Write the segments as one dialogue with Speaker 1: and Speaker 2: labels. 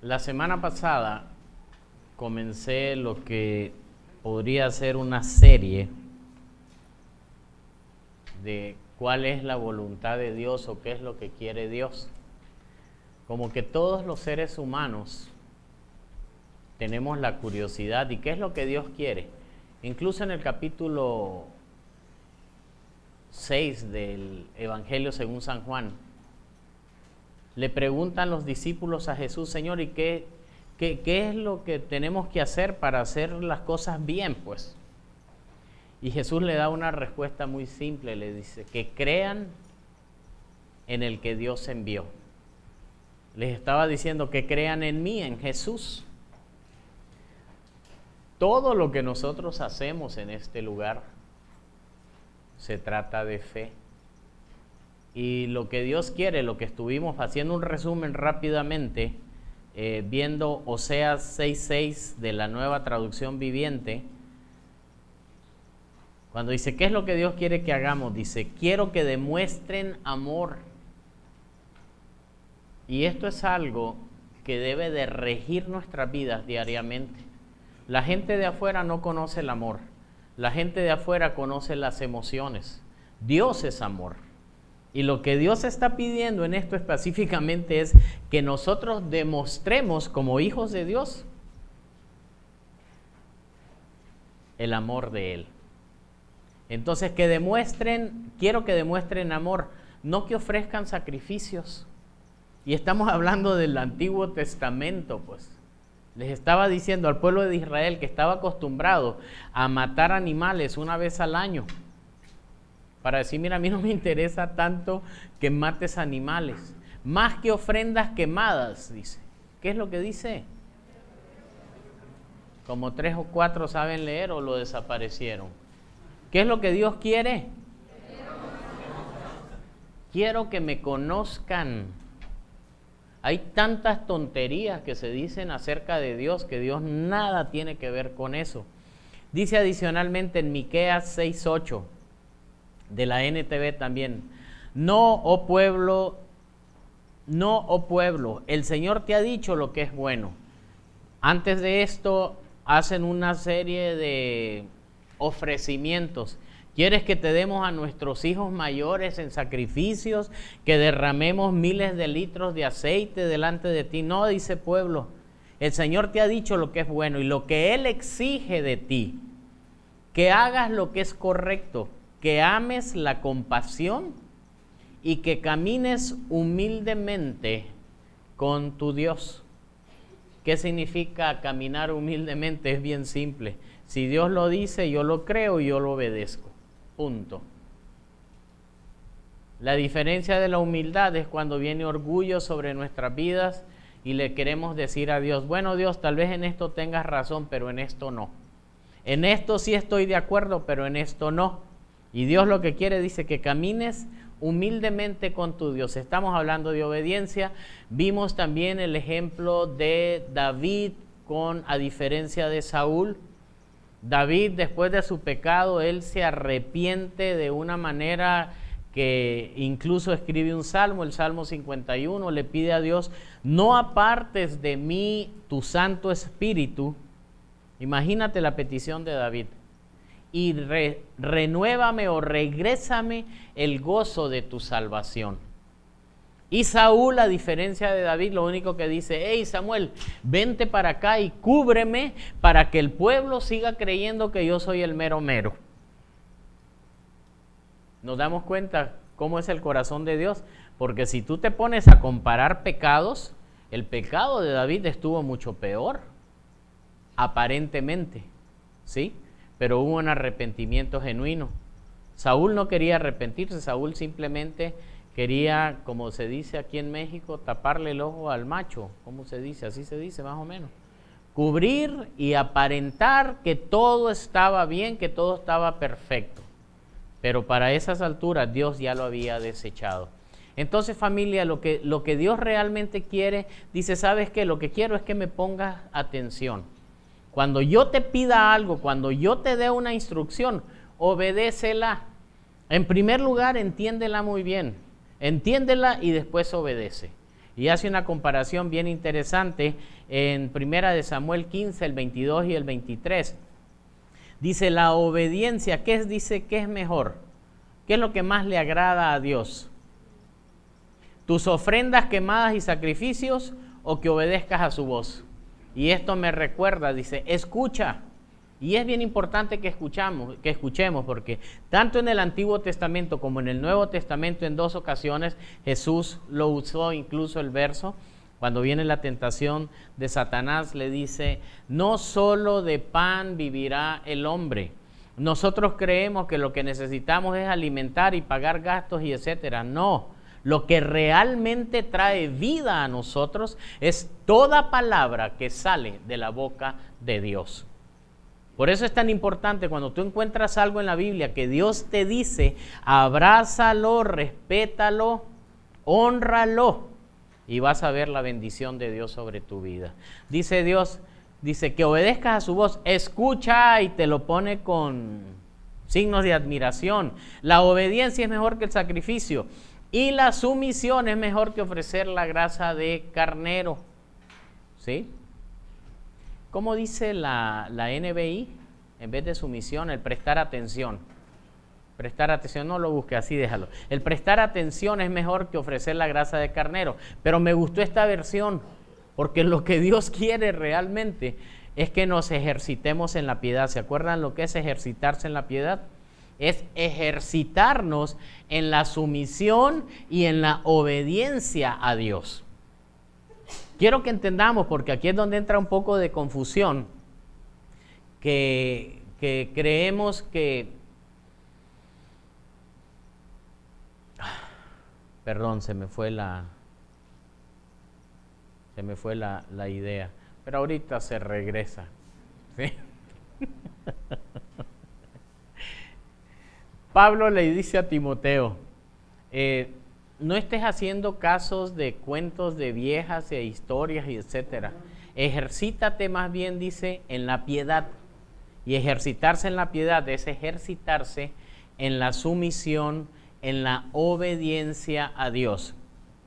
Speaker 1: La semana pasada comencé lo que podría ser una serie de cuál es la voluntad de Dios o qué es lo que quiere Dios. Como que todos los seres humanos tenemos la curiosidad y qué es lo que Dios quiere. Incluso en el capítulo 6 del Evangelio según San Juan, le preguntan los discípulos a Jesús: Señor, ¿y qué es lo que tenemos que hacer para hacer las cosas bien, pues? Y Jesús le da una respuesta muy simple, le dice: que crean en el que Dios envió. Les estaba diciendo que crean en mí, en Jesús. Todo lo que nosotros hacemos en este lugar se trata de fe. Y lo que Dios quiere, lo que estuvimos haciendo un resumen rápidamente, viendo Oseas 6:6 de la Nueva Traducción Viviente, cuando dice, ¿qué es lo que Dios quiere que hagamos? Dice, quiero que demuestren amor. Y esto es algo que debe de regir nuestras vidas diariamente. La gente de afuera no conoce el amor. La gente de afuera conoce las emociones. Dios es amor. Y lo que Dios está pidiendo en esto específicamente es que nosotros demostremos como hijos de Dios el amor de Él. Entonces quiero que demuestren amor, no que ofrezcan sacrificios. Y estamos hablando del Antiguo Testamento, pues. Les estaba diciendo al pueblo de Israel que estaba acostumbrado a matar animales una vez al año, para decir, mira, a mí no me interesa tanto que mates animales, más que ofrendas quemadas, dice. ¿Qué es lo que dice? Como 3 o 4 saben leer o lo desaparecieron. ¿Qué es lo que Dios quiere? Quiero que me conozcan. Hay tantas tonterías que se dicen acerca de Dios que Dios nada tiene que ver con eso. Dice adicionalmente en Miqueas 6:8 de la NTV también: no, oh pueblo, el Señor te ha dicho lo que es bueno. Antes de esto hacen una serie de ofrecimientos. ¿Quieres que te demos a nuestros hijos mayores en sacrificios, que derramemos miles de litros de aceite delante de ti? No, dice pueblo, el Señor te ha dicho lo que es bueno y lo que Él exige de ti, que hagas lo que es correcto, que ames la compasión y que camines humildemente con tu Dios. ¿Qué significa caminar humildemente? Es bien simple. Si Dios lo dice, yo lo creo y yo lo obedezco. Punto. La diferencia de la humildad es cuando viene orgullo sobre nuestras vidas y le queremos decir a Dios: bueno, Dios, tal vez en esto tengas razón, pero en esto no. En esto sí estoy de acuerdo, pero en esto no. Y Dios lo que quiere, dice, que camines humildemente con tu Dios. Estamos hablando de obediencia. Vimos también el ejemplo de David a diferencia de Saúl. David, después de su pecado, él se arrepiente de una manera que incluso escribe un salmo, el Salmo 51, le pide a Dios: no apartes de mí tu Santo Espíritu. Imagínate la petición de David. Y renuévame o regrésame el gozo de tu salvación. Y Saúl, a diferencia de David, lo único que dice: hey Samuel, vente para acá y cúbreme para que el pueblo siga creyendo que yo soy el mero mero. Nos damos cuenta cómo es el corazón de Dios, porque si tú te pones a comparar pecados, el pecado de David estuvo mucho peor, aparentemente, ¿sí? Pero hubo un arrepentimiento genuino. Saúl no quería arrepentirse, Saúl simplemente quería, como se dice aquí en México, taparle el ojo al macho. ¿Cómo se dice? Así se dice más o menos. Cubrir y aparentar que todo estaba bien, que todo estaba perfecto. Pero para esas alturas Dios ya lo había desechado. Entonces, familia, lo que Dios realmente quiere, dice: ¿sabes qué? Lo que quiero es que me pongas atención. Cuando yo te pida algo, cuando yo te dé una instrucción, obedécela. En primer lugar, entiéndela muy bien. Entiéndela y después obedece. Y hace una comparación bien interesante en 1 de Samuel 15, el 22 y el 23. Dice, la obediencia, dice que es mejor? ¿Qué es lo que más le agrada a Dios? ¿Tus ofrendas quemadas y sacrificios o que obedezcas a su voz? Y esto me recuerda, dice, escucha. Y es bien importante que escuchemos, porque tanto en el Antiguo Testamento como en el Nuevo Testamento, en 2 ocasiones, Jesús lo usó, incluso el verso, cuando viene la tentación de Satanás, le dice, no solo de pan vivirá el hombre. Nosotros creemos que lo que necesitamos es alimentar y pagar gastos y etcétera. No, lo que realmente trae vida a nosotros es toda palabra que sale de la boca de Dios. Por eso es tan importante cuando tú encuentras algo en la Biblia que Dios te dice, abrázalo, respétalo, hónralo y vas a ver la bendición de Dios sobre tu vida. Dice Dios, dice que obedezcas a su voz, escucha, y te lo pone con signos de admiración. La obediencia es mejor que el sacrificio y la sumisión es mejor que ofrecer la grasa de carnero. ¿Sí? ¿Cómo dice la NBI? En vez de sumisión, el prestar atención. Prestar atención, no lo busque, así déjalo. El prestar atención es mejor que ofrecer la grasa de carnero. Pero me gustó esta versión, porque lo que Dios quiere realmente es que nos ejercitemos en la piedad. ¿Se acuerdan lo que es ejercitarse en la piedad? Es ejercitarnos en la sumisión y en la obediencia a Dios. Quiero que entendamos, porque aquí es donde entra un poco de confusión, que creemos que... Perdón, se me fue la idea, pero ahorita se regresa. ¿Sí? Pablo le dice a Timoteo, no estés haciendo casos de cuentos de viejas e historias y etcétera. Ejercítate más bien, dice, en la piedad. Y ejercitarse en la piedad es ejercitarse en la sumisión, en la obediencia a Dios.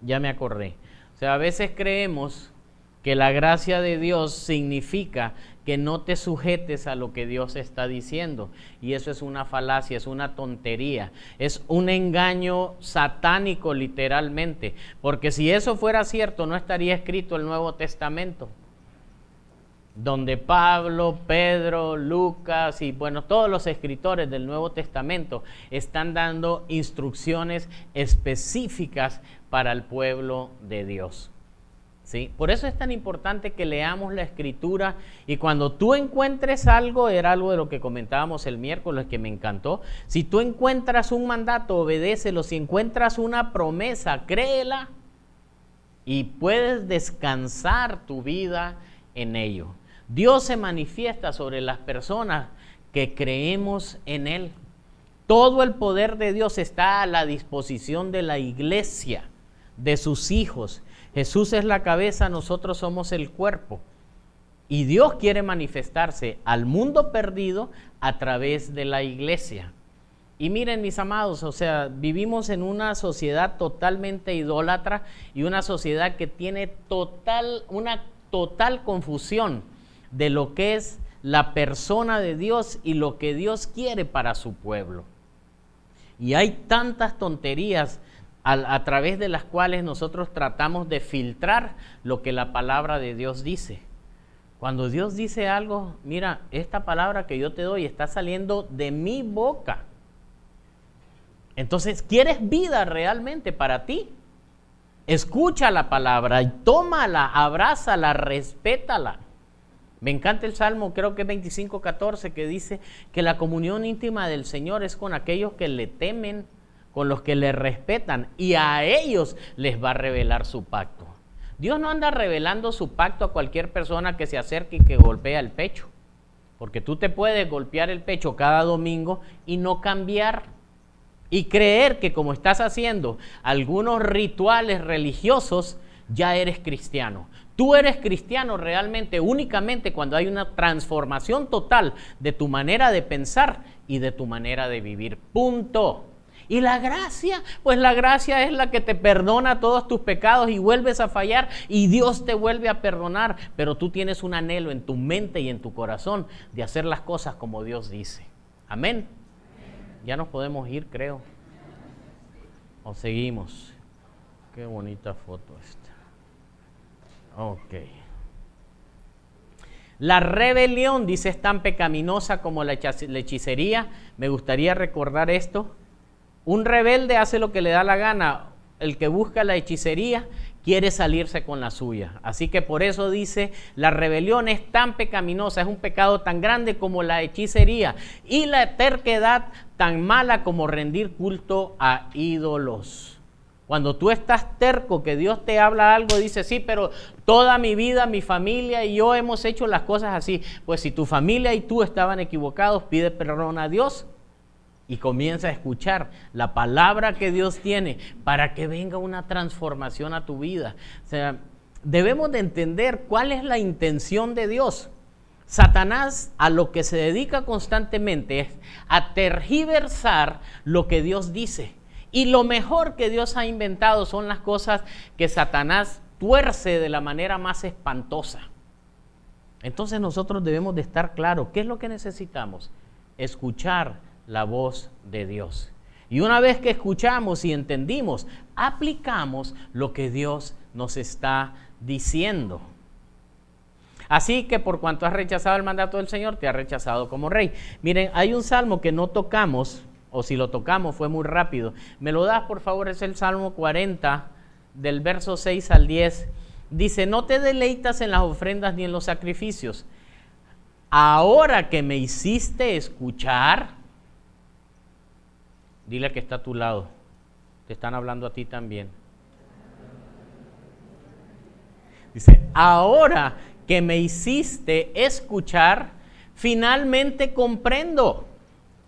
Speaker 1: Ya me acordé. O sea, a veces creemos que la gracia de Dios significa que no te sujetes a lo que Dios está diciendo. Y eso es una falacia, es una tontería, es un engaño satánico literalmente. Porque si eso fuera cierto, no estaría escrito el Nuevo Testamento, donde Pablo, Pedro, Lucas y bueno, todos los escritores del Nuevo Testamento están dando instrucciones específicas para el pueblo de Dios. ¿Sí? Por eso es tan importante que leamos la Escritura, y cuando tú encuentres algo, era algo de lo que comentábamos el miércoles que me encantó, si tú encuentras un mandato, obedécelo. Si encuentras una promesa, créela y puedes descansar tu vida en ello. Dios se manifiesta sobre las personas que creemos en Él. Todo el poder de Dios está a la disposición de la iglesia, de sus hijos. Jesús es la cabeza, nosotros somos el cuerpo. Y Dios quiere manifestarse al mundo perdido a través de la iglesia. Y miren, mis amados, o sea, vivimos en una sociedad totalmente idólatra y una sociedad que tiene una total confusión de lo que es la persona de Dios y lo que Dios quiere para su pueblo. Y hay tantas tonterías a través de las cuales nosotros tratamos de filtrar lo que la palabra de Dios dice. Cuando Dios dice algo, mira, esta palabra que yo te doy está saliendo de mi boca. Entonces, ¿quieres vida realmente para ti? Escucha la palabra y tómala, abrázala, respétala. Me encanta el Salmo, creo que es 25:14, que dice que la comunión íntima del Señor es con aquellos que le temen, con los que le respetan, y a ellos les va a revelar su pacto. Dios no anda revelando su pacto a cualquier persona que se acerque y que golpea el pecho, porque tú te puedes golpear el pecho cada domingo y no cambiar, y creer que como estás haciendo algunos rituales religiosos, ya eres cristiano. Tú eres cristiano realmente únicamente cuando hay una transformación total de tu manera de pensar y de tu manera de vivir. Punto. ¿Y la gracia? Pues la gracia es la que te perdona todos tus pecados y vuelves a fallar y Dios te vuelve a perdonar. Pero tú tienes un anhelo en tu mente y en tu corazón de hacer las cosas como Dios dice. Amén. Ya nos podemos ir, creo. O seguimos. Qué bonita foto esta. Ok. La rebelión, dice, es tan pecaminosa como la hechicería. Me gustaría recordar esto. Un rebelde hace lo que le da la gana. El que busca la hechicería quiere salirse con la suya. Así que por eso dice, la rebelión es tan pecaminosa, es un pecado tan grande como la hechicería. Y la terquedad tan mala como rendir culto a ídolos. Cuando tú estás terco, que Dios te habla algo, dice, sí, pero toda mi vida, mi familia y yo hemos hecho las cosas así. Pues si tu familia y tú estaban equivocados, pide perdón a Dios y comienza a escuchar la palabra que Dios tiene para que venga una transformación a tu vida. O sea, debemos de entender cuál es la intención de Dios. Satanás a lo que se dedica constantemente es a tergiversar lo que Dios dice. Y lo mejor que Dios ha inventado son las cosas que Satanás tuerce de la manera más espantosa. Entonces nosotros debemos de estar claros. ¿Qué es lo que necesitamos? Escuchar la voz de Dios. Y una vez que escuchamos y entendimos, aplicamos lo que Dios nos está diciendo. Así que por cuanto has rechazado el mandato del Señor, te ha rechazado como rey. Miren, hay un salmo que no tocamos, o si lo tocamos fue muy rápido. ¿Me lo das, por favor? Es el Salmo 40, del verso 6 al 10. Dice, no te deleitas en las ofrendas ni en los sacrificios. Ahora que me hiciste escuchar, dile que está a tu lado. Te están hablando a ti también. Dice, ahora que me hiciste escuchar, finalmente comprendo.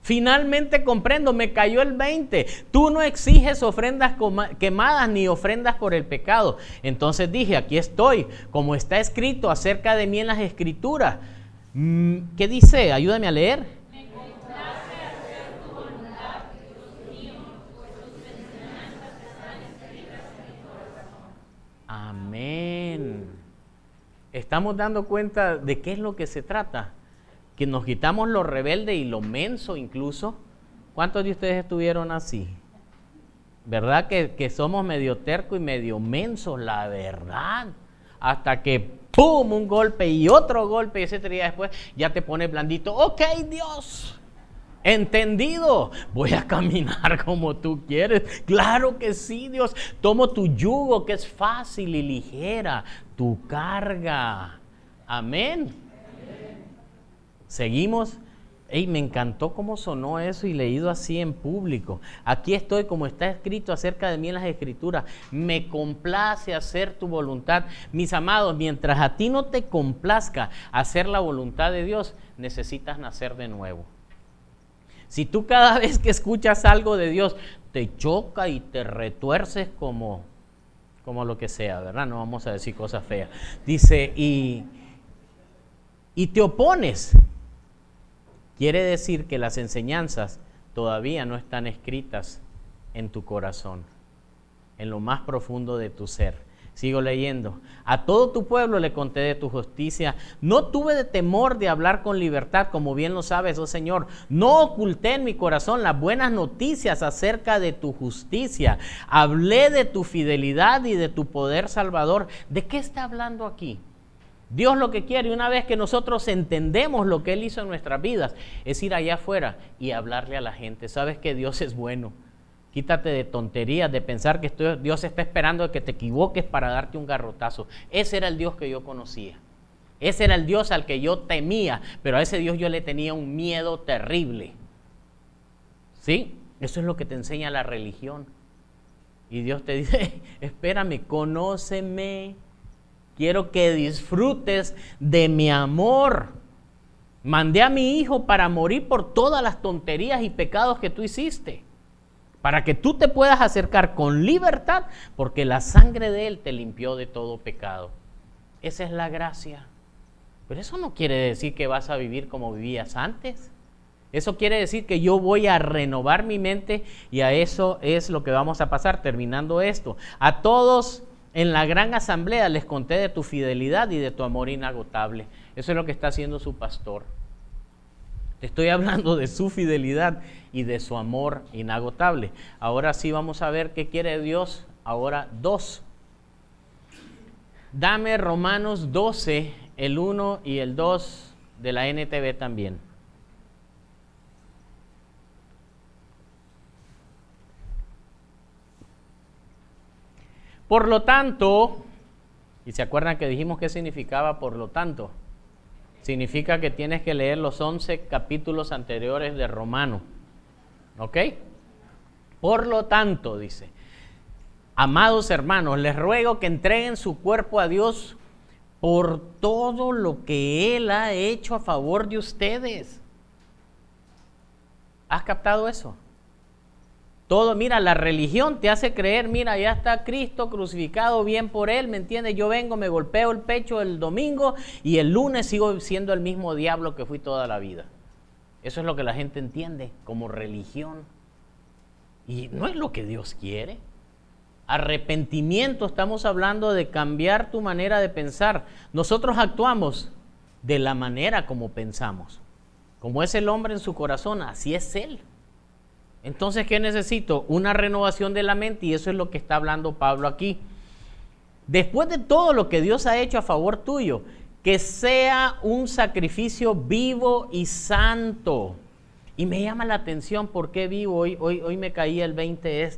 Speaker 1: Finalmente comprendo, me cayó el 20. Tú no exiges ofrendas quemadas ni ofrendas por el pecado. Entonces dije, aquí estoy, como está escrito acerca de mí en las Escrituras. ¿Qué dice? Ayúdame a leer. Me complace hacer tu voluntad, Dios mío, pues tus enseñanzas están escritas en mi corazón. Amén. Estamos dando cuenta de qué es lo que se trata. Que nos quitamos lo rebelde y lo menso incluso. ¿Cuántos de ustedes estuvieron así? ¿Verdad que somos medio terco y medio mensos? La verdad. Hasta que ¡pum! Un golpe y otro golpe y ese día después ya te pones blandito. Ok, Dios, entendido. Voy a caminar como tú quieres. Claro que sí, Dios. Tomo tu yugo que es fácil y ligera. Tu carga. Amén. Seguimos. Ey, me encantó cómo sonó eso y leído así en público. Aquí estoy, como está escrito acerca de mí en las Escrituras. Me complace hacer tu voluntad. Mis amados, mientras a ti no te complazca hacer la voluntad de Dios, necesitas nacer de nuevo. Si tú cada vez que escuchas algo de Dios te choca y te retuerces como lo que sea, ¿verdad? No vamos a decir cosas feas. Dice, y te opones. Quiere decir que las enseñanzas todavía no están escritas en tu corazón, en lo más profundo de tu ser. Sigo leyendo. A todo tu pueblo le conté de tu justicia. No tuve de temor de hablar con libertad, como bien lo sabes, oh Señor. No oculté en mi corazón las buenas noticias acerca de tu justicia. Hablé de tu fidelidad y de tu poder salvador. ¿De qué está hablando aquí? Dios lo que quiere, una vez que nosotros entendemos lo que Él hizo en nuestras vidas, es ir allá afuera y hablarle a la gente. Sabes que Dios es bueno. Quítate de tonterías, de pensar que Dios está esperando que te equivoques para darte un garrotazo. Ese era el Dios que yo conocía. Ese era el Dios al que yo temía, pero a ese Dios yo le tenía un miedo terrible. ¿Sí? Eso es lo que te enseña la religión. Y Dios te dice, espérame, conóceme. Quiero que disfrutes de mi amor. Mandé a mi hijo para morir por todas las tonterías y pecados que tú hiciste. Para que tú te puedas acercar con libertad, porque la sangre de Él te limpió de todo pecado. Esa es la gracia. Pero eso no quiere decir que vas a vivir como vivías antes. Eso quiere decir que yo voy a renovar mi mente y a eso es lo que vamos a pasar terminando esto. A todos en la gran asamblea les conté de tu fidelidad y de tu amor inagotable. Eso es lo que está haciendo su pastor. Te estoy hablando de su fidelidad y de su amor inagotable. Ahora sí vamos a ver qué quiere Dios. Ahora 2. Dame Romanos 12, el 1 y el 2 de la NTV también. Por lo tanto, y se acuerdan que dijimos qué significaba por lo tanto, significa que tienes que leer los 11 capítulos anteriores de Romano, ¿ok? Por lo tanto, dice, amados hermanos, les ruego que entreguen su cuerpo a Dios por todo lo que Él ha hecho a favor de ustedes. ¿Has captado eso? Todo, mira, la religión te hace creer, mira, ya está Cristo crucificado, bien por Él, ¿me entiendes? Yo vengo, me golpeo el pecho el domingo y el lunes sigo siendo el mismo diablo que fui toda la vida. Eso es lo que la gente entiende como religión. Y no es lo que Dios quiere. Arrepentimiento, estamos hablando de cambiar tu manera de pensar. Nosotros actuamos de la manera como pensamos. Como es el hombre en su corazón, así es Él. Entonces, ¿qué necesito? Una renovación de la mente, y eso es lo que está hablando Pablo aquí. Después de todo lo que Dios ha hecho a favor tuyo, que sea un sacrificio vivo y santo. Y me llama la atención, ¿por qué vivo? Hoy me caía el 20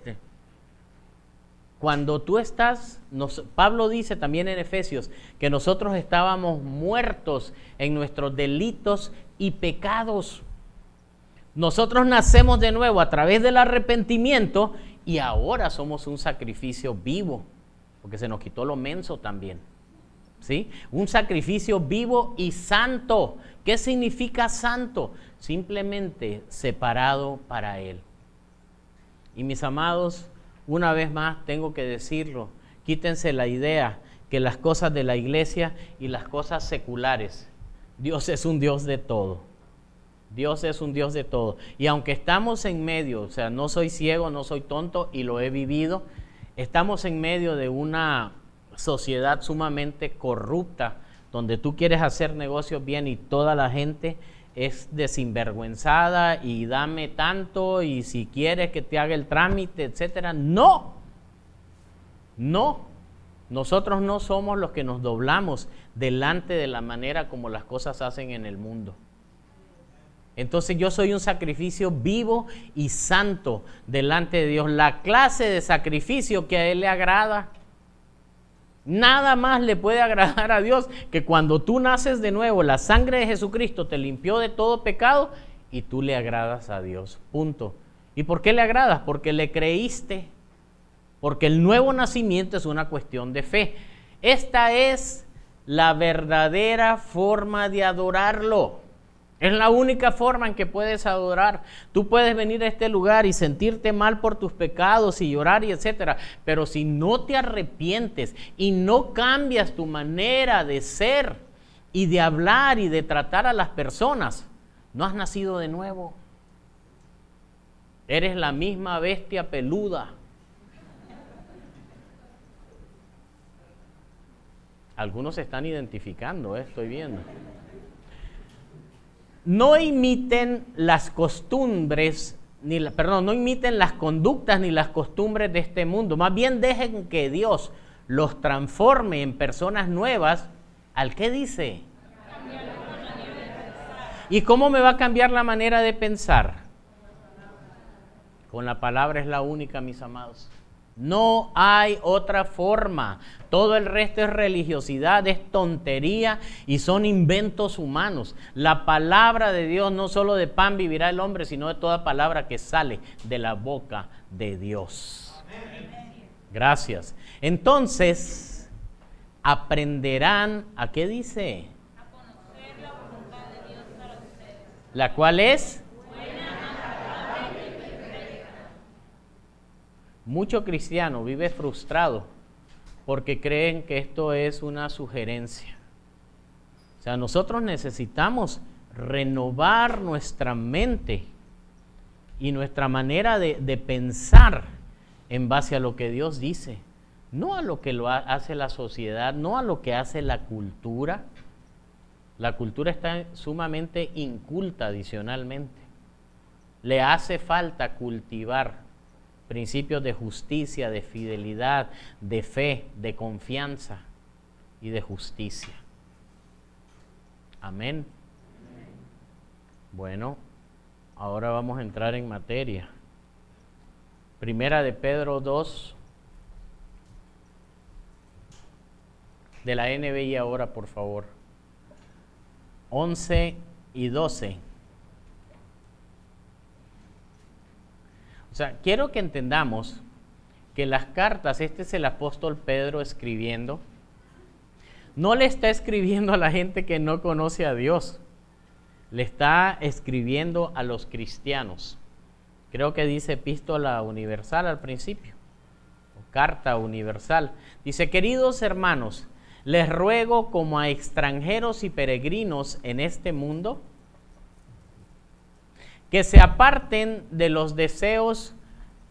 Speaker 1: Cuando tú estás, Pablo dice también en Efesios, que nosotros estábamos muertos en nuestros delitos y pecados. Nosotros nacemos de nuevo a través del arrepentimiento y ahora somos un sacrificio vivo, porque se nos quitó lo menso también, ¿sí? Un sacrificio vivo y santo. ¿Qué significa santo? Simplemente separado para Él. Y mis amados, una vez más tengo que decirlo, quítense la idea que las cosas de la iglesia y las cosas seculares, Dios es un Dios de todo. Dios es un Dios de todo. Y aunque estamos en medio, o sea, no soy ciego, no soy tonto y lo he vivido, estamos en medio de una sociedad sumamente corrupta, donde tú quieres hacer negocios bien y toda la gente es desinvergüenzada y dame tanto y si quieres que te haga el trámite, etcétera. No, nosotros no somos los que nos doblamos delante de la manera como las cosas hacen en el mundo. Entonces yo soy un sacrificio vivo y santo delante de Dios. La clase de sacrificio que a Él le agrada, nada más le puede agradar a Dios que cuando tú naces de nuevo, la sangre de Jesucristo te limpió de todo pecado y tú le agradas a Dios. Punto. ¿Y por qué le agradas? Porque le creíste. Porque el nuevo nacimiento es una cuestión de fe. Esta es la verdadera forma de adorarlo. Es la única forma en que puedes adorar. Tú puedes venir a este lugar y sentirte mal por tus pecados y llorar y etcétera, pero si no te arrepientes y no cambias tu manera de ser y de hablar y de tratar a las personas, no has nacido de nuevo. Eres la misma bestia peluda. Algunos se están identificando, estoy viendo. No imiten las costumbres, no imiten las conductas ni las costumbres de este mundo. Más bien dejen que Dios los transforme en personas nuevas. ¿Al qué dice? ¿Y cómo me va a cambiar la manera de pensar? Con la palabra es la única, mis amados. No hay otra forma. Todo el resto es religiosidad, es tontería y son inventos humanos. La palabra de Dios, no solo de pan vivirá el hombre, sino de toda palabra que sale de la boca de Dios. Gracias. Entonces, aprenderán, ¿a qué dice?
Speaker 2: A conocer la voluntad de Dios para ustedes.
Speaker 1: ¿La cual es? Mucho cristiano vive frustrado porque creen que esto es una sugerencia. O sea, nosotros necesitamos renovar nuestra mente y nuestra manera de pensar en base a lo que Dios dice, no a lo que hace la sociedad, no a lo que hace la cultura. La cultura está sumamente inculta adicionalmente. Le hace falta cultivar principios de justicia, de fidelidad, de fe, de confianza y de justicia. Amén. Bueno, ahora vamos a entrar en materia. Primera de Pedro 2, de la NBI ahora, por favor. 11 y 12. O sea, quiero que entendamos que las cartas, este es el apóstol Pedro escribiendo, no le está escribiendo a la gente que no conoce a Dios, le está escribiendo a los cristianos. Creo que dice epístola universal al principio, o carta universal. Dice: queridos hermanos, les ruego como a extranjeros y peregrinos en este mundo, que se aparten de los deseos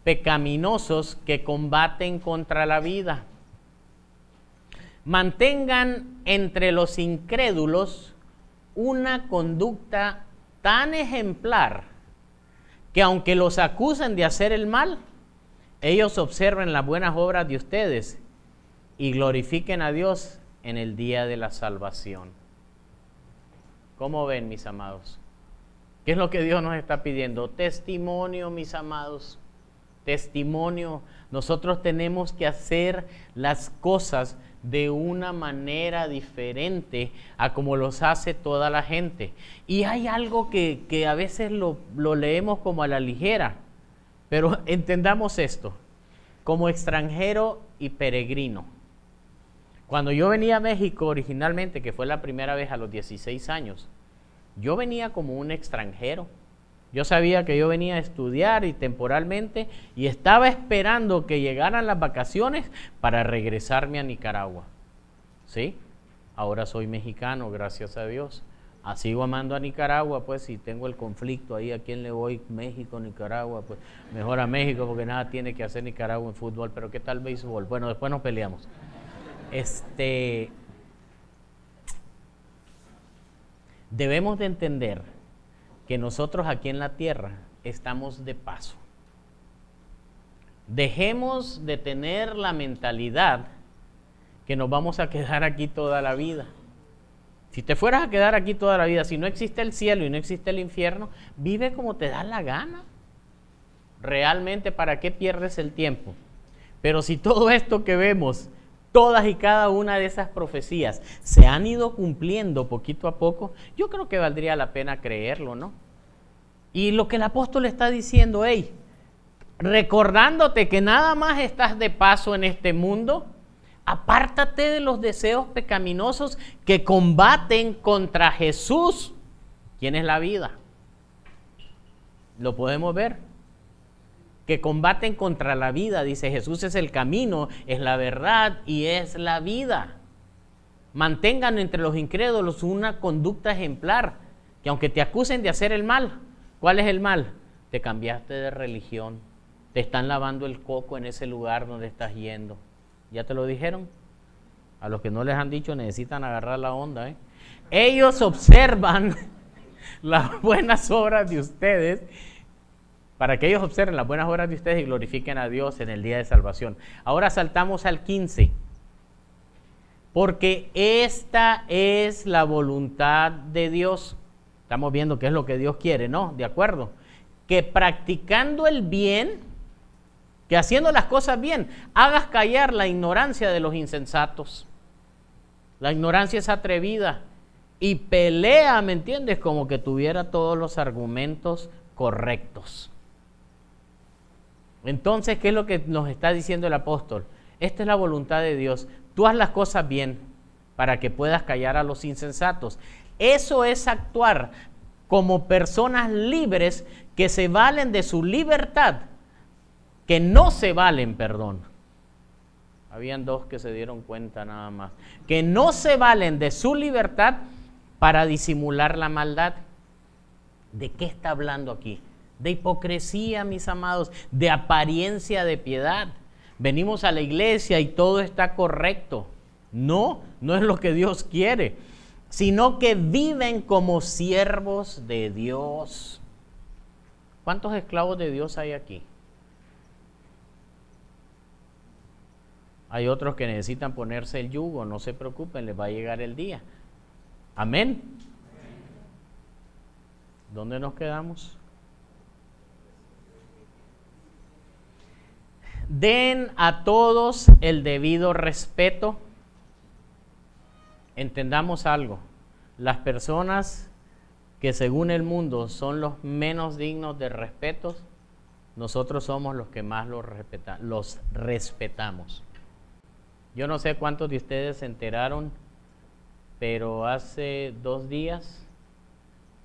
Speaker 1: pecaminosos que combaten contra la vida. Mantengan entre los incrédulos una conducta tan ejemplar que aunque los acusen de hacer el mal, ellos observen las buenas obras de ustedes y glorifiquen a Dios en el día de la salvación. ¿Cómo ven, mis amados? ¿Qué es lo que Dios nos está pidiendo? Testimonio, mis amados. Testimonio. Nosotros tenemos que hacer las cosas de una manera diferente a como los hace toda la gente. Y hay algo que a veces lo leemos como a la ligera, pero entendamos esto: como extranjero y peregrino. Cuando yo venía a México originalmente, que fue la primera vez a los 16 años, yo venía como un extranjero. Yo sabía que yo venía a estudiar y temporalmente, y estaba esperando que llegaran las vacaciones para regresarme a Nicaragua. ¿Sí? Ahora soy mexicano, gracias a Dios. Sigo amando a Nicaragua, pues si tengo el conflicto ahí, ¿a quién le voy? México, Nicaragua, pues mejor a México, porque nada tiene que hacer Nicaragua en fútbol. Pero ¿qué tal béisbol? Bueno, después nos peleamos. Debemos de entender que nosotros aquí en la tierra estamos de paso. Dejemos de tener la mentalidad que nos vamos a quedar aquí toda la vida. Si te fueras a quedar aquí toda la vida, si no existe el cielo y no existe el infierno, vive como te da la gana. Realmente, ¿para qué pierdes el tiempo? Pero si todo esto que vemos, todas y cada una de esas profecías se han ido cumpliendo poquito a poco, yo creo que valdría la pena creerlo, ¿no? Y lo que el apóstol está diciendo: hey, recordándote que nada más estás de paso en este mundo, apártate de los deseos pecaminosos que combaten contra Jesús, quien es la vida. Lo podemos ver. Que combaten contra la vida, dice Jesús es el camino, es la verdad y es la vida. Mantengan entre los incrédulos una conducta ejemplar, que aunque te acusen de hacer el mal, ¿cuál es el mal? Te cambiaste de religión, te están lavando el coco en ese lugar donde estás yendo. ¿Ya te lo dijeron? A los que no les han dicho necesitan agarrar la onda, ¿eh? Ellos observan las buenas obras de ustedes, para que ellos observen las buenas obras de ustedes y glorifiquen a Dios en el día de salvación. Ahora saltamos al 15. Porque esta es la voluntad de Dios. Estamos viendo qué es lo que Dios quiere, ¿no? ¿De acuerdo? Que practicando el bien, que haciendo las cosas bien, hagas callar la ignorancia de los insensatos. La ignorancia es atrevida y pelea, ¿me entiendes? Como que tuviera todos los argumentos correctos. Entonces, ¿qué es lo que nos está diciendo el apóstol? Esta es la voluntad de Dios. Tú haz las cosas bien para que puedas callar a los insensatos. Eso es actuar como personas libres que se valen de su libertad, que no se valen, perdón. Habían dos que se dieron cuenta nada más. Que no se valen de su libertad para disimular la maldad. ¿De qué está hablando aquí? De hipocresía, mis amados, de apariencia de piedad. Venimos a la iglesia y todo está correcto. No, no es lo que Dios quiere, sino que viven como siervos de Dios. ¿Cuántos esclavos de Dios hay aquí? Hay otros que necesitan ponerse el yugo, no se preocupen, les va a llegar el día. Amén. ¿Dónde nos quedamos? Den a todos el debido respeto. Entendamos algo, las personas que según el mundo son los menos dignos de respeto, nosotros somos los que más los respetamos. Yo no sé cuántos de ustedes se enteraron, pero hace 2 días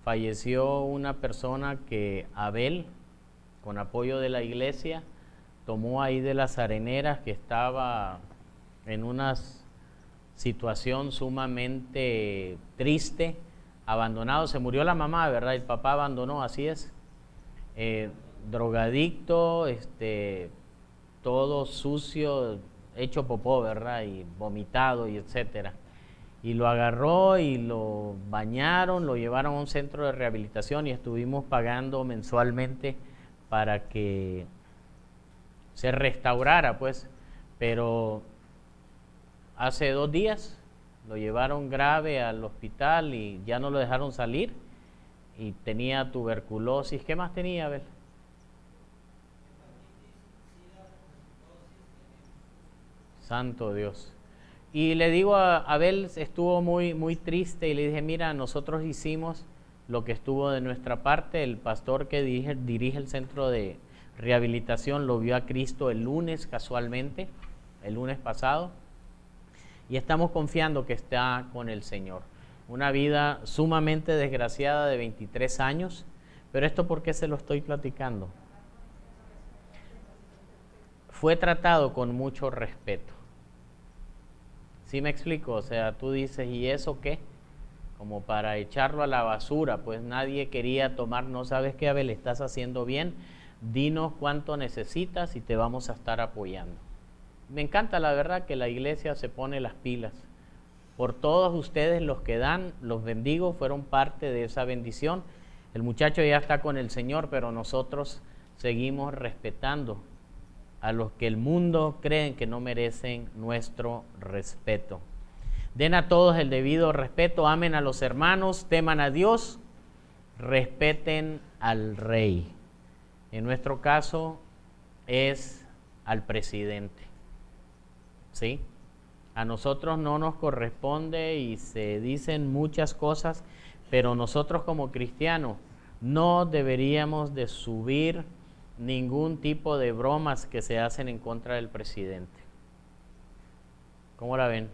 Speaker 1: falleció una persona que Abel, con apoyo de la iglesia, tomó ahí de las areneras, que estaba en una situación sumamente triste, abandonado. Se murió la mamá, ¿verdad? El papá abandonó, así es. Drogadicto, todo sucio, hecho popó, ¿verdad? Y vomitado y etcétera. Y lo agarró y lo bañaron, lo llevaron a un centro de rehabilitación y estuvimos pagando mensualmente para que se restaurara, pues. Pero hace 2 días lo llevaron grave al hospital y ya no lo dejaron salir, y tenía tuberculosis. ¿Qué más tenía, Abel? Santo Dios. Y le digo a Abel, estuvo muy triste, y le dije, mira, nosotros hicimos lo que estuvo de nuestra parte. El pastor que dirige el centro de rehabilitación lo vio a Cristo el lunes, casualmente, el lunes pasado, y estamos confiando que está con el Señor. Una vida sumamente desgraciada de 23 años, pero esto, ¿por qué se lo estoy platicando? Fue tratado con mucho respeto. ¿Sí me explico? O sea, tú dices, ¿y eso qué? Como para echarlo a la basura, pues nadie quería tomar. No, ¿sabes qué, Abel? Estás haciendo bien, dinos cuánto necesitas y te vamos a estar apoyando. Me encanta, la verdad, que la iglesia se pone las pilas. Por todos ustedes, los que dan, los bendigo, fueron parte de esa bendición. El muchacho ya está con el Señor, pero nosotros seguimos respetando a los que el mundo creen que no merecen nuestro respeto. Den a todos el debido respeto, amen a los hermanos, teman a Dios, respeten al rey. En nuestro caso es al presidente, ¿sí? A nosotros no nos corresponde y se dicen muchas cosas, pero nosotros como cristianos no deberíamos de subir ningún tipo de bromas que se hacen en contra del presidente. ¿Cómo la ven?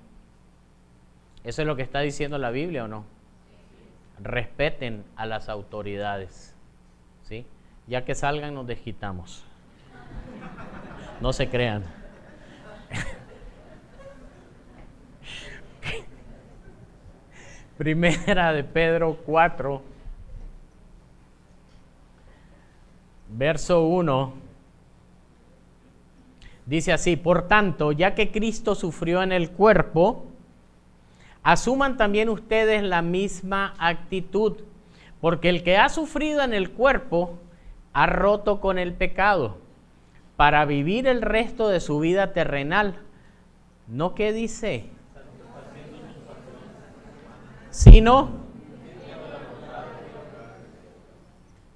Speaker 1: ¿Eso es lo que está diciendo la Biblia o no? Respeten a las autoridades, ¿sí? Ya que salgan nos desquitamos. No se crean. Primera de Pedro 4, verso 1, dice así: por tanto, ya que Cristo sufrió en el cuerpo, asuman también ustedes la misma actitud, porque el que ha sufrido en el cuerpo ha roto con el pecado, para vivir el resto de su vida terrenal. ¿No qué dice? Sino,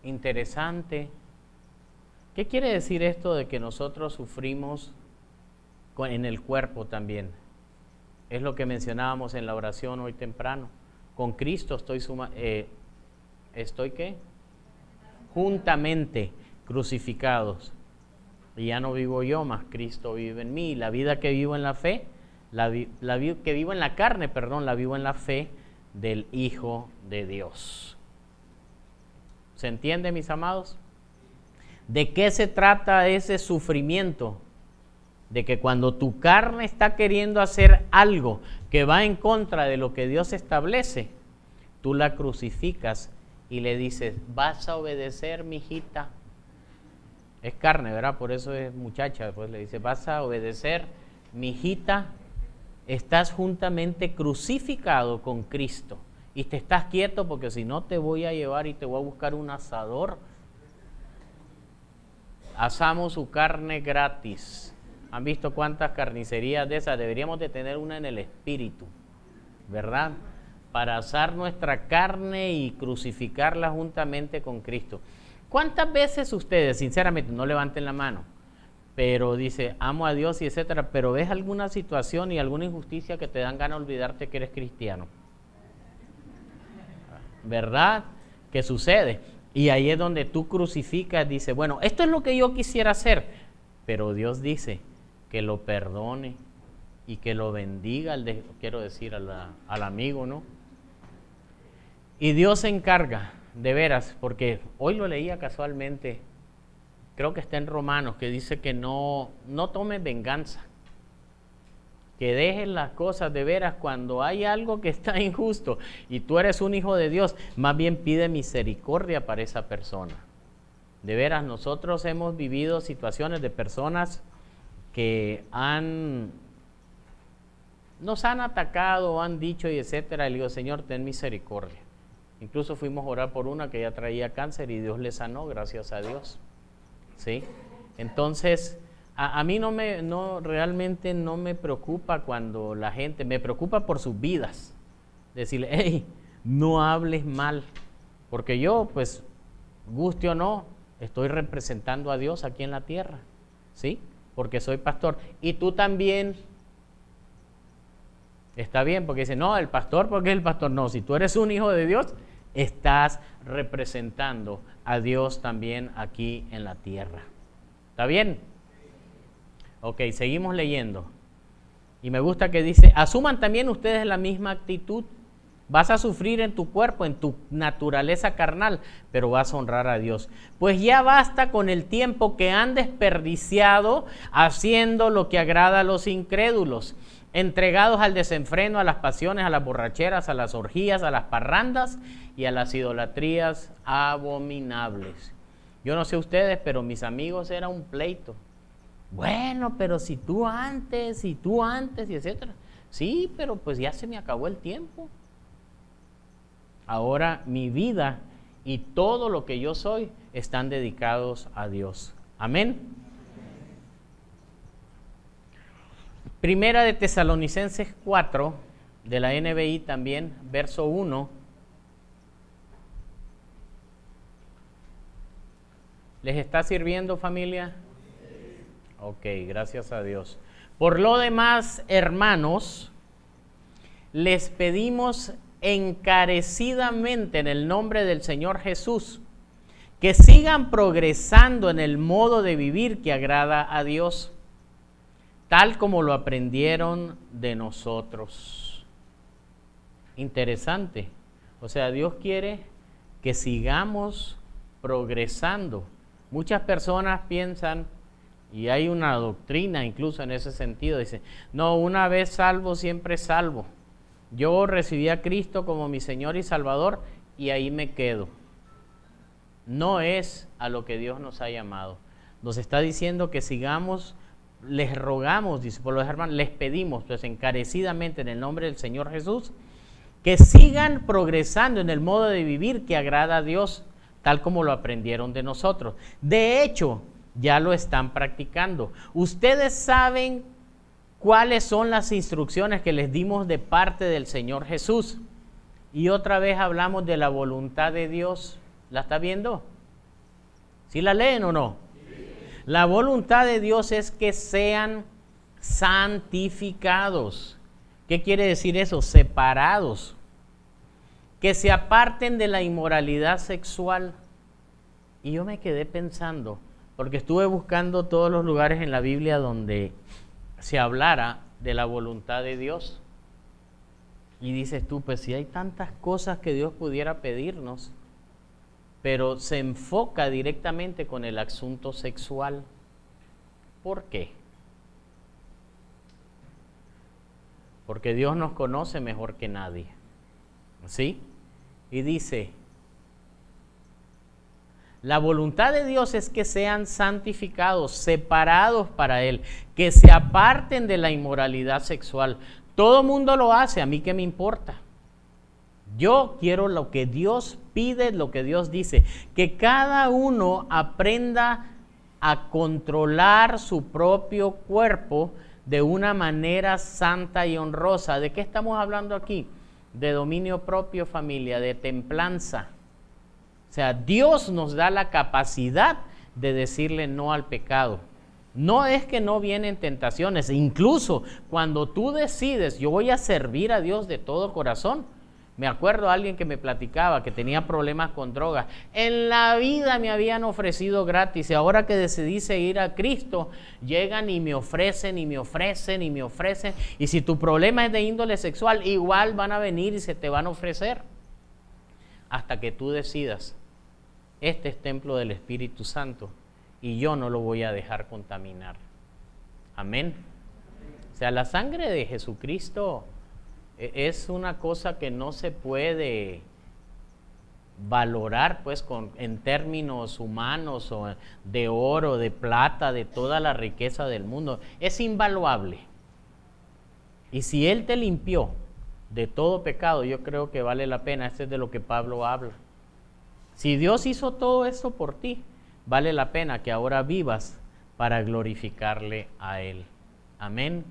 Speaker 1: interesante. ¿Qué quiere decir esto de que nosotros sufrimos en el cuerpo también? Es lo que mencionábamos en la oración hoy temprano. Con Cristo ¿estoy qué? Juntamente crucificados. Y ya no vivo yo, más Cristo vive en mí. La vida que vivo en la fe, que vivo en la carne, perdón, la vivo en la fe del Hijo de Dios. ¿Se entiende, mis amados? ¿De qué se trata ese sufrimiento? De que cuando tu carne está queriendo hacer algo que va en contra de lo que Dios establece, tú la crucificas y le dices, vas a obedecer, mijita. Es carne, ¿verdad? Por eso es muchacha. Después le dice, vas a obedecer, mijita. Estás juntamente crucificado con Cristo. Y te estás quieto porque si no te voy a llevar y te voy a buscar un asador. Asamos su carne gratis. ¿Han visto cuántas carnicerías de esas? Deberíamos de tener una en el espíritu, ¿verdad? Para asar nuestra carne y crucificarla juntamente con Cristo. ¿Cuántas veces ustedes, sinceramente, no levanten la mano, pero dice, amo a Dios y etcétera, pero ves alguna situación y alguna injusticia que te dan ganas de olvidarte que eres cristiano? ¿Verdad? ¿Qué sucede? Y ahí es donde tú crucificas, dice, bueno, esto es lo que yo quisiera hacer, pero Dios dice que lo perdone y que lo bendiga, quiero decir al amigo, ¿no? Y Dios se encarga, de veras, porque hoy lo leía casualmente, creo que está en Romanos, que dice que no tomes venganza, que dejes las cosas de veras cuando hay algo que está injusto y tú eres un hijo de Dios, más bien pide misericordia para esa persona. De veras, nosotros hemos vivido situaciones de personas que nos han atacado, han dicho y etcétera, y le digo, Señor, ten misericordia. Incluso fuimos a orar por una que ya traía cáncer y Dios le sanó, gracias a Dios. ¿Sí? Entonces, a mí realmente no me preocupa cuando la gente, me preocupa por sus vidas. Decirle, hey, no hables mal, porque yo, pues, guste o no, estoy representando a Dios aquí en la tierra, ¿sí? Porque soy pastor. Y tú también. Está bien, porque dice, no, el pastor, porque es el pastor. No, si tú eres un hijo de Dios, estás representando a Dios también aquí en la tierra. ¿Está bien? Ok, seguimos leyendo. Y me gusta que dice, asuman también ustedes la misma actitud. Vas a sufrir en tu cuerpo, en tu naturaleza carnal, pero vas a honrar a Dios. Pues ya basta con el tiempo que han desperdiciado haciendo lo que agrada a los incrédulos, entregados al desenfreno, a las pasiones, a las borracheras, a las orgías, a las parrandas y a las idolatrías abominables. Yo no sé ustedes, pero mis amigos era un pleito. Bueno, pero si tú antes, y etcétera. Sí, pero pues ya se me acabó el tiempo. Ahora mi vida y todo lo que yo soy están dedicados a Dios. Amén. Primera de Tesalonicenses 4, de la NBI también, verso 1. ¿Les está sirviendo, familia? Ok, gracias a Dios. Por lo demás, hermanos, les pedimos encarecidamente en el nombre del Señor Jesús que sigan progresando en el modo de vivir que agrada a Dios, tal como lo aprendieron de nosotros. Interesante. O sea, Dios quiere que sigamos progresando. Muchas personas piensan, y hay una doctrina incluso en ese sentido, dice, no, una vez salvo, siempre salvo. Yo recibí a Cristo como mi Señor y Salvador y ahí me quedo. No es a lo que Dios nos ha llamado. Nos está diciendo que sigamos, les rogamos, dice, por los hermanos, les pedimos pues encarecidamente en el nombre del Señor Jesús, que sigan progresando en el modo de vivir que agrada a Dios, tal como lo aprendieron de nosotros. De hecho, ya lo están practicando. Ustedes saben cuáles son las instrucciones que les dimos de parte del Señor Jesús. Y otra vez hablamos de la voluntad de Dios. ¿La está viendo? ¿Sí la leen o no? Sí. La voluntad de Dios es que sean santificados. ¿Qué quiere decir eso? Separados. Que se aparten de la inmoralidad sexual. Y yo me quedé pensando, porque estuve buscando todos los lugares en la Biblia donde se hablara de la voluntad de Dios. Y dices tú, pues si hay tantas cosas que Dios pudiera pedirnos, pero se enfoca directamente con el asunto sexual. ¿Por qué? Porque Dios nos conoce mejor que nadie. ¿Sí? Y dice, La voluntad de Dios es que sean santificados, separados para Él, que se aparten de la inmoralidad sexual. Todo mundo lo hace, a mí qué me importa. Yo quiero lo que Dios pide, lo que Dios dice, que cada uno aprenda a controlar su propio cuerpo de una manera santa y honrosa. ¿De qué estamos hablando aquí? De dominio propio, familia, de templanza. O sea, Dios nos da la capacidad de decirle no al pecado. No es que no vienen tentaciones, incluso cuando tú decides, yo voy a servir a Dios de todo corazón. Me acuerdo a alguien que me platicaba que tenía problemas con drogas. En la vida me habían ofrecido gratis y ahora que decidí seguir a Cristo, llegan y me ofrecen y me ofrecen y me ofrecen. Y si tu problema es de índole sexual, igual van a venir y se te van a ofrecer. Hasta que tú decidas, este es templo del Espíritu Santo y yo no lo voy a dejar contaminar. Amén. O sea, la sangre de Jesucristo es una cosa que no se puede valorar pues en términos humanos o de oro, de plata, de toda la riqueza del mundo. Es invaluable. Y si Él te limpió de todo pecado, yo creo que vale la pena. Esto es de lo que Pablo habla. Si Dios hizo todo eso por ti, vale la pena que ahora vivas para glorificarle a Él. Amén.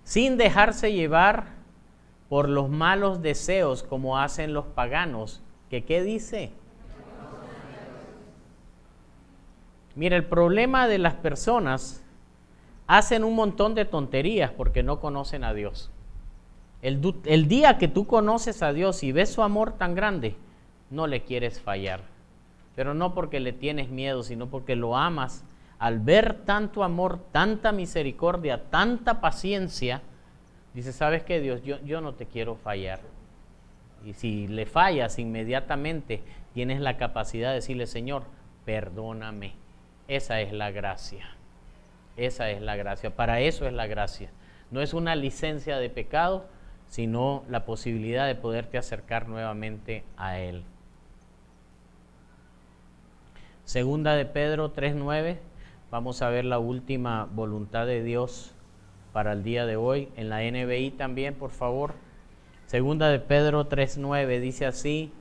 Speaker 1: Sin dejarse llevar por los malos deseos como hacen los paganos. ¿Qué dice? Mira, el problema de las personas, hacen un montón de tonterías porque no conocen a Dios. El día que tú conoces a Dios y ves su amor tan grande, no le quieres fallar. Pero no porque le tienes miedo, sino porque lo amas. Al ver tanto amor, tanta misericordia, tanta paciencia, dice, ¿sabes qué, Dios? Yo no te quiero fallar. Y si le fallas, inmediatamente tienes la capacidad de decirle, Señor, perdóname. Esa es la gracia. Esa es la gracia. Para eso es la gracia. No es una licencia de pecado, sino la posibilidad de poderte acercar nuevamente a Él. Segunda de Pedro 3:9. Vamos a ver la última voluntad de Dios para el día de hoy. En la NBI también, por favor. Segunda de Pedro 3:9 dice así: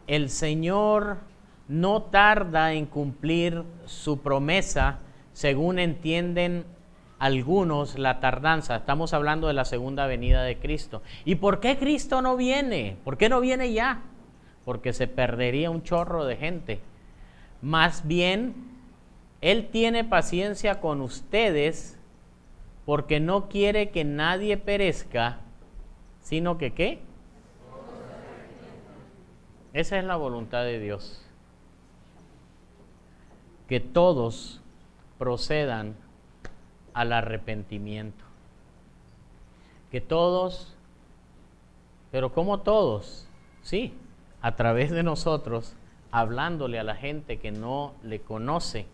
Speaker 1: el Señor no tarda en cumplir su promesa, según entienden algunos la tardanza. Estamos hablando de la segunda venida de Cristo. ¿Y por qué Cristo no viene? ¿Por qué no viene ya? Porque se perdería un chorro de gente. Más bien, Él tiene paciencia con ustedes porque no quiere que nadie perezca, sino que ¿qué? Esa es la voluntad de Dios. Que todos procedan al arrepentimiento. Que todos, pero ¿cómo todos? Sí, a través de nosotros, hablándole a la gente que no le conoce,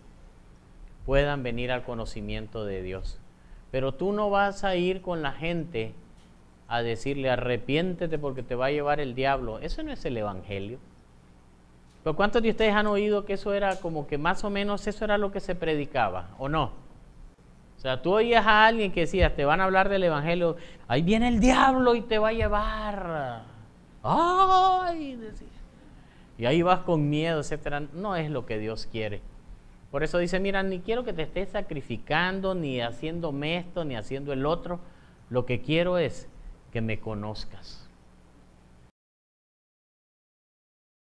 Speaker 1: puedan venir al conocimiento de Dios. Pero tú no vas a ir con la gente a decirle arrepiéntete porque te va a llevar el diablo. Eso no es el evangelio. Pero ¿cuántos de ustedes han oído que eso era como que más o menos eso era lo que se predicaba, o no? O sea, tú oías a alguien que decía, te van a hablar del evangelio, ahí viene el diablo y te va a llevar. ¡Ay! Decía. Y ahí vas con miedo, etcétera. No es lo que Dios quiere. Por eso dice, mira, ni quiero que te estés sacrificando, ni haciéndome esto, ni haciendo el otro. Lo que quiero es que me conozcas.